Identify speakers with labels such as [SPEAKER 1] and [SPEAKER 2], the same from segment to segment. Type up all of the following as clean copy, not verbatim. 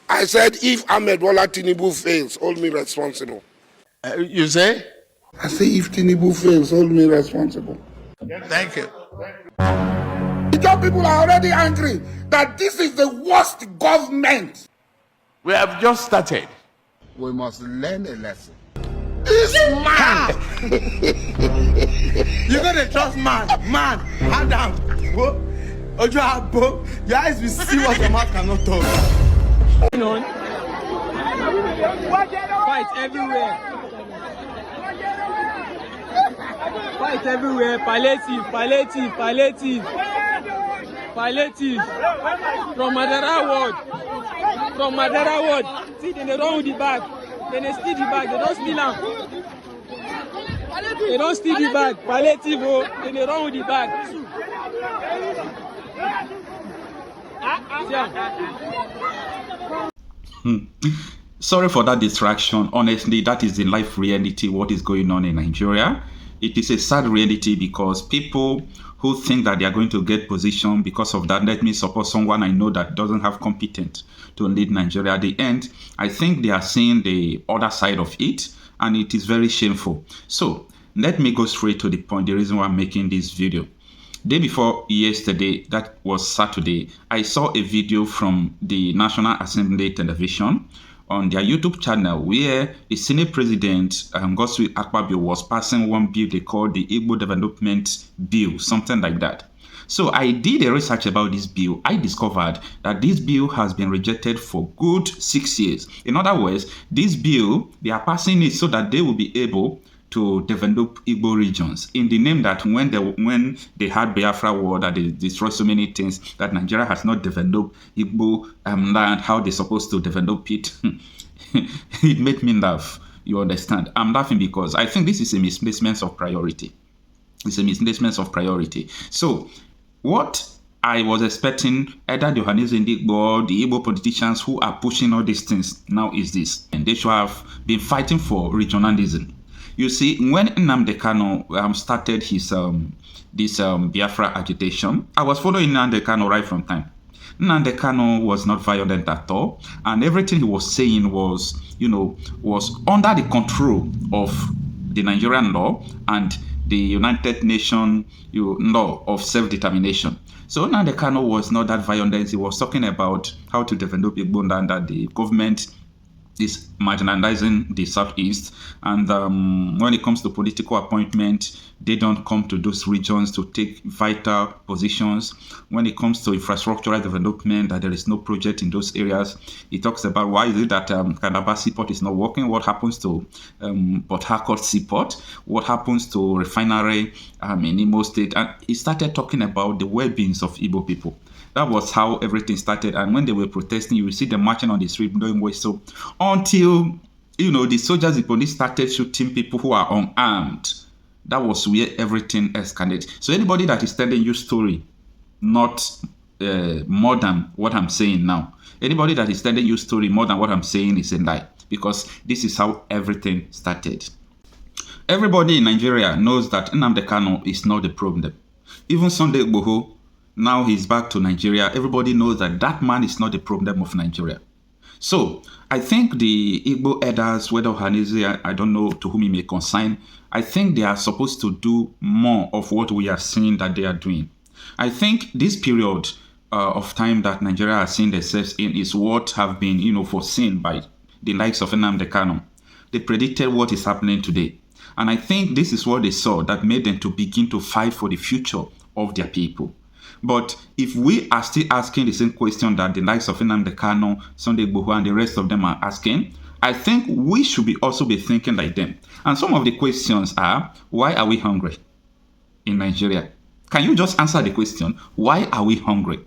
[SPEAKER 1] I said, if Ahmed Bola Tinubu fails, hold me responsible.
[SPEAKER 2] You say?
[SPEAKER 1] I say, if Tinubu fails, hold me responsible.
[SPEAKER 2] Thank you.
[SPEAKER 1] The job people are already angry that this is the worst government.
[SPEAKER 2] We have just started.
[SPEAKER 3] We must learn a lesson.
[SPEAKER 1] This man!
[SPEAKER 4] You're gonna trust man, hand down. Your eyes will see what your mouth cannot talk.
[SPEAKER 5] Fight everywhere. Fight everywhere. Palliative. From Madara Ward. See, they run with the bag. Then they steal the bag. They don't steal them. They don't steal the bag. Palliative, then they run with the bag.
[SPEAKER 6] Sorry for that distraction. Honestly, that is the life reality, what is going on in Nigeria. It is a sad reality because people who think that they are going to get position because of that, let me support someone I know that doesn't have competence to lead Nigeria. At the end, I think they are seeing the other side of it, and it is very shameful. So let me go straight to the point, the reason why I'm making this video. Day before yesterday, that was Saturday, I saw a video from the National Assembly Television on their YouTube channel where the Senate President Godswill Akpabio was passing one bill they called the Igbo Development Bill, something like that. So I did a research about this bill. I discovered that this bill has been rejected for good 6 years. In other words, this bill, they are passing it so that they will be able to develop Igbo regions in the name that when they had Biafra war, that they destroyed so many things, that Nigeria has not developed Igbo land, how they're supposed to develop it. It made me laugh, you understand. I'm laughing because I think this is a misplacement of priority. It's a misplacement of priority. So what I was expecting either the Igbo or the Igbo politicians who are pushing all these things now is this, and they should have been fighting for regionalism. You see, when Nnamdi Kanu started his this Biafra agitation, I was following Nnamdi Kanu right from time. Nnamdi Kanu was not violent at all, and everything he was saying was, was under the control of the Nigerian law and the United Nations law of self-determination. So Nnamdi Kanu was not that violent. He was talking about how to develop Igbo land, that the government is marginalizing the Southeast, and when it comes to political appointment, they don't come to those regions to take vital positions. When it comes to infrastructural development, that there is no project in those areas. He talks about why is it that Calabar Seaport is not working, what happens to Port Harcourt Seaport, what happens to refinery in Imo State, and he started talking about the well-beings of Igbo people. That was how everything started. And when they were protesting, you will see them marching on the street doing whistle until, the soldiers, the police started shooting people who are unarmed. That was where everything escalated. So anybody that is telling you story, not more than what I'm saying now, anybody that is telling you story more than what I'm saying is a lie, because this is how everything started. Everybody in Nigeria knows that Nnamdi Kanu is not the problem. Even Sunday Igboho, now he's back to Nigeria. Everybody knows that that man is not the problem of Nigeria. So I think the Igbo elders, whether Ohanaeze, I don't know to whom it may concern, I think they are supposed to do more of what we are seeing that they are doing. I think this period of time that Nigeria has seen themselves in is what have been, foreseen by the likes of Nnamdi Kanu. They predicted what is happening today. And I think this is what they saw that made them to begin to fight for the future of their people. But if we are still asking the same question that the likes of Nnamdi Kanu, Sunday Igboho, and the rest of them are asking, I think we should also be thinking like them. And some of the questions are, why are we hungry in Nigeria? Can you just answer the question, why are we hungry?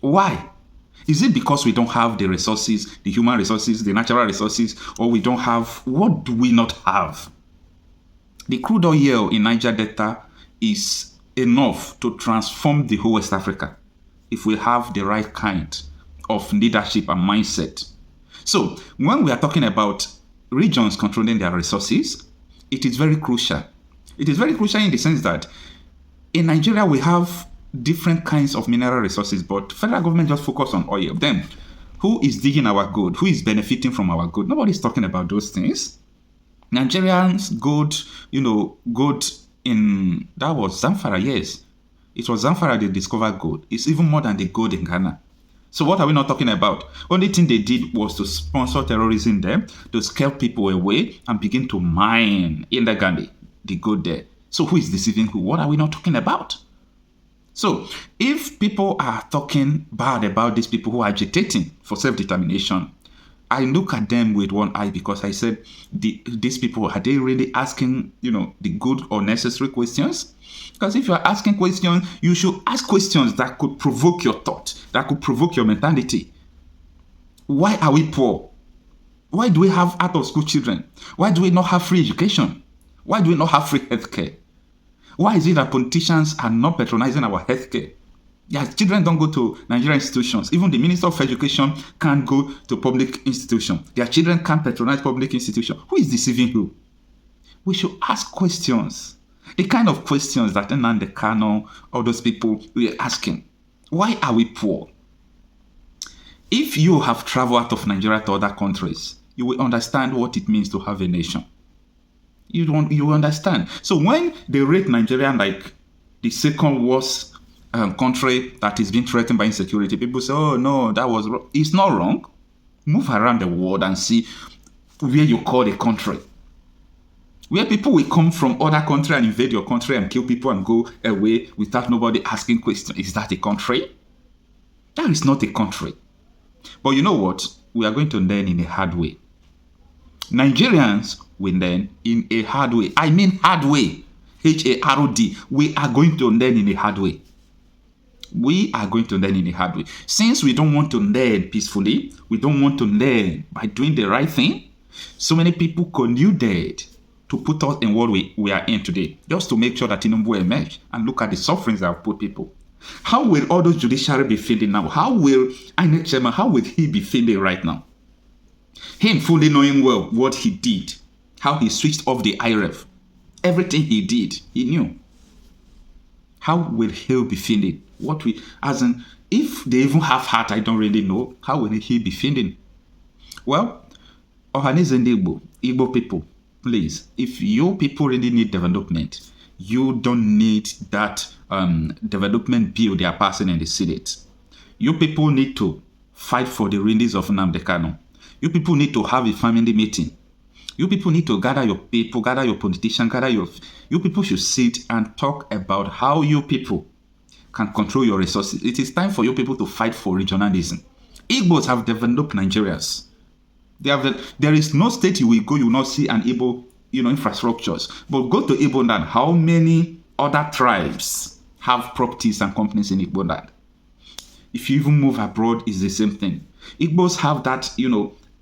[SPEAKER 6] Why? Is it because we don't have the resources, the human resources, the natural resources, or we don't have, what do we not have? The crude oil in Niger Delta is enough to transform the whole West Africa if we have the right kind of leadership and mindset. So when we are talking about regions controlling their resources, it is very crucial. It is very crucial in the sense that in Nigeria we have different kinds of mineral resources, but federal government just focus on oil. Then Who is digging our gold? Who is benefiting from our gold? Nobody's talking about those things. Nigerians gold, gold in, that was Zamfara, yes. It was Zamfara they discovered gold. It's even more than the gold in Ghana. So what are we not talking about? Only thing they did was to sponsor terrorism there, to scare people away and begin to mine in the Gandhi, the gold there. So who is deceiving who? What are we not talking about? So if people are talking bad about these people who are agitating for self-determination, I look at them with one eye because I said, these people, are they really asking, the good or necessary questions? Because if you are asking questions, you should ask questions that could provoke your thought, that could provoke your mentality. Why are we poor? Why do we have out-of-school children? Why do we not have free education? Why do we not have free healthcare? Why is it that politicians are not patronizing our healthcare? Their children don't go to Nigerian institutions. Even the Minister of Education can't go to public institutions. Their children can't patronize public institutions. Who is deceiving who? We should ask questions. The kind of questions that Nnamdi, Kanu, all those people were asking. Why are we poor? If you have traveled out of Nigeria to other countries, you will understand what it means to have a nation. You will understand. So when they rate Nigeria like the second worst country that is being threatened by insecurity, people say, oh no, that was wrong. It's not wrong. Move around the world and see where you call a country. Where people will come from other country and invade your country and kill people and go away without nobody asking questions. Is that a country? That is not a country. But you know what? We are going to learn in a hard way. Nigerians will learn in a hard way. I mean hard way. H-A-R-O-D. We are going to learn in a hard way. We are going to learn in a hard way. Since we don't want to learn peacefully, we don't want to learn by doing the right thing, so many people colluded to put us in what we are in today, just to make sure that Tinubu will emerge. And look at the sufferings that have put people. How will all those judiciary be feeling now? How will INEC chairman, how will he be feeling right now? Him fully knowing well what he did, how he switched off the IREF, everything he did, he knew. How will he be feeling? If they even have heart, I don't really know. How will he be feeling? Well, Ohaneze and Igbo people, please, if you people really need development, you don't need that development bill they are passing in the Senate. You people need to fight for the release of Nnamdi Kanu. You people need to have a family meeting. You people need to gather your people, gather your politicians, you people should sit and talk about how you people can control your resources. It is time for you people to fight for regionalism. Igbos have developed Nigerians. There is no state you will go, you will not see an Igbo, infrastructures. But go to Igbo land, how many other tribes have properties and companies in Igbo land? If you even move abroad, it's the same thing. Igbos have that,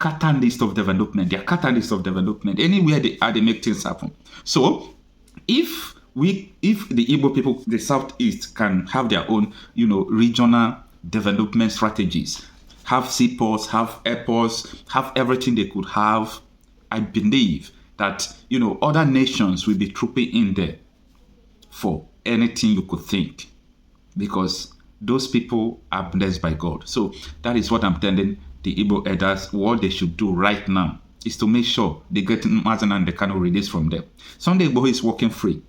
[SPEAKER 6] catalyst of development. They are catalyst of development. Anywhere they make things happen. So, if the Igbo people, the Southeast, can have their own, regional development strategies, have seaports, have airports, have everything they could have, I believe that, other nations will be trooping in there for anything you could think, because those people are blessed by God. So that is what I'm telling the Igbo elders. What they should do right now is to make sure they get Mazen and the Kanu released from them. Sunday Igbo is working free.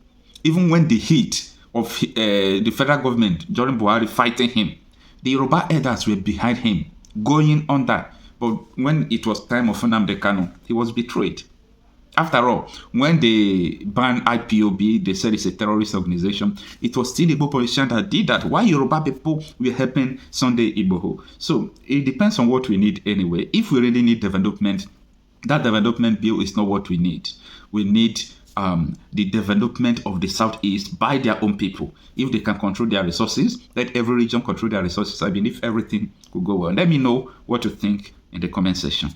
[SPEAKER 6] Even when the heat of the federal government during Buhari fighting him, the Yoruba elders were behind him, going on that. But when it was time of Nnamdi Kanu, he was betrayed. After all, when they banned IPOB, they said it's a terrorist organization. It was still Igbo politicians that did that. Why Yoruba people were helping Sunday Igboho? So it depends on what we need anyway. If we really need development, that development bill is not what we need. We need the development of the Southeast by their own people. If they can control their resources, let every region control their resources. I believe everything could go well. Let me know what you think in the comment section.